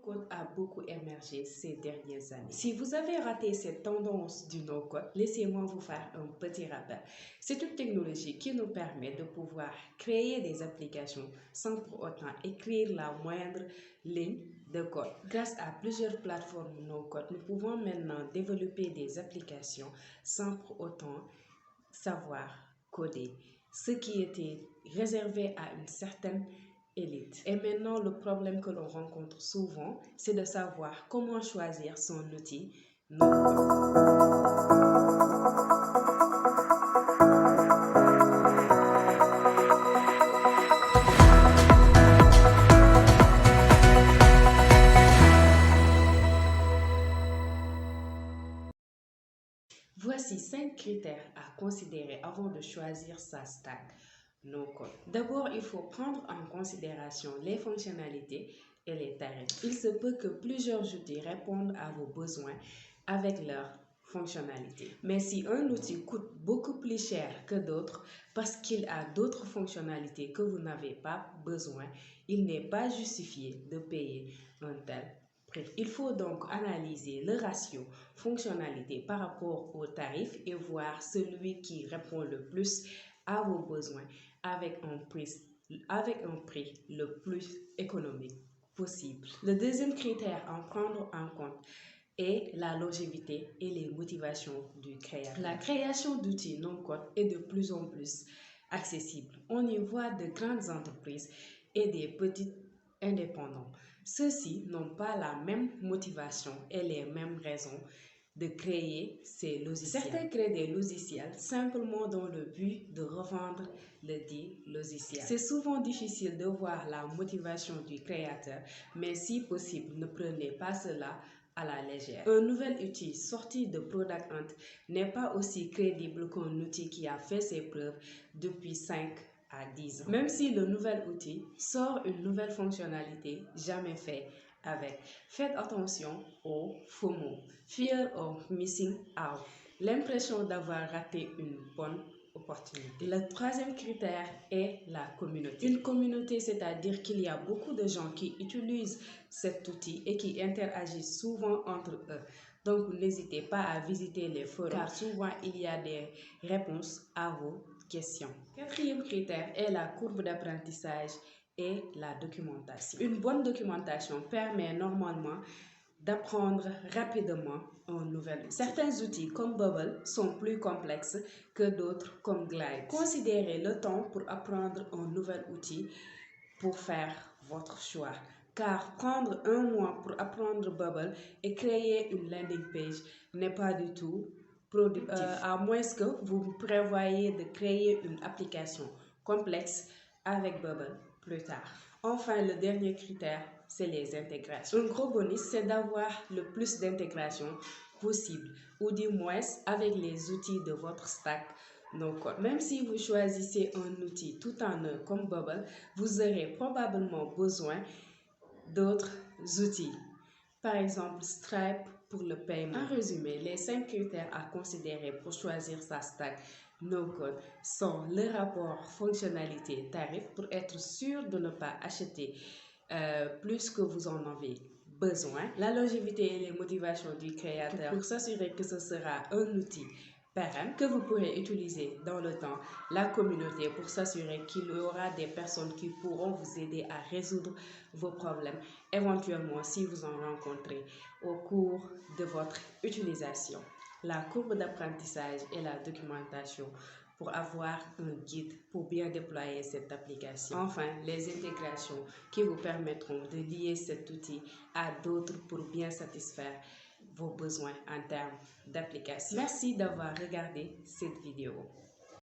No-code a beaucoup émergé ces dernières années. Si vous avez raté cette tendance du no-code, laissez-moi vous faire un petit rappel. C'est une technologie qui nous permet de pouvoir créer des applications sans pour autant écrire la moindre ligne de code. Grâce à plusieurs plateformes no-code, nous pouvons maintenant développer des applications sans pour autant savoir coder, ce qui était réservé à une certaine élite. Et maintenant, le problème que l'on rencontre souvent, c'est de savoir comment choisir son outil no-code. Voici 5 critères à considérer avant de choisir sa stack no-code. D'abord, il faut prendre en considération les fonctionnalités et les tarifs. Il se peut que plusieurs outils répondent à vos besoins avec leurs fonctionnalités. Mais si un outil coûte beaucoup plus cher que d'autres parce qu'il a d'autres fonctionnalités que vous n'avez pas besoin, il n'est pas justifié de payer un tel prix. Il faut donc analyser le ratio fonctionnalité par rapport au tarif et voir celui qui répond le plus à vos besoins avec un prix le plus économique possible. Le deuxième critère à prendre en compte est la longévité et les motivations du créateur. La création d'outils no-code est de plus en plus accessible. On y voit de grandes entreprises et des petits indépendants. Ceux-ci n'ont pas la même motivation et les mêmes raisons de créer ces logiciels. Certains créent des logiciels simplement dans le but de revendre le dit logiciel. C'est souvent difficile de voir la motivation du créateur, mais si possible, ne prenez pas cela à la légère. Un nouvel outil sorti de Product Hunt n'est pas aussi crédible qu'un outil qui a fait ses preuves depuis 5 à 10 ans. Même si le nouvel outil sort une nouvelle fonctionnalité jamais faite avec. Faites attention au FOMO, Fear of Missing Out, l'impression d'avoir raté une bonne opportunité. Le troisième critère est la communauté. Une communauté, c'est-à-dire qu'il y a beaucoup de gens qui utilisent cet outil et qui interagissent souvent entre eux. Donc, n'hésitez pas à visiter les forums car souvent il y a des réponses à vos questions. Quatrième critère est la courbe d'apprentissage et la documentation. Une bonne documentation permet normalement d'apprendre rapidement un nouvel outil. Certains outils comme Bubble sont plus complexes que d'autres comme Glide. Considérez le temps pour apprendre un nouvel outil pour faire votre choix. Car prendre un mois pour apprendre Bubble et créer une landing page n'est pas du tout productif, à moins que vous prévoyez de créer une application complexe avec Bubble plus tard. Enfin, le dernier critère, c'est les intégrations. Un gros bonus, c'est d'avoir le plus d'intégrations possible, ou du moins avec les outils de votre stack no-code. Même si vous choisissez un outil tout en un comme Bubble, vous aurez probablement besoin d'autres outils. Par exemple, Stripe pour le paiement. En résumé, les 5 critères à considérer pour choisir sa stack no-code sont le rapport fonctionnalité-tarif pour être sûr de ne pas acheter plus que vous en avez besoin, la longévité et les motivations du créateur pour s'assurer que ce sera un outil pérenne que vous pourrez utiliser dans le temps, la communauté pour s'assurer qu'il y aura des personnes qui pourront vous aider à résoudre vos problèmes, éventuellement si vous en rencontrez au cours de votre utilisation, la courbe d'apprentissage et la documentation pour avoir un guide pour bien déployer cette application. Enfin, les intégrations qui vous permettront de lier cet outil à d'autres pour bien satisfaire vos besoins en termes d'application. Merci d'avoir regardé cette vidéo.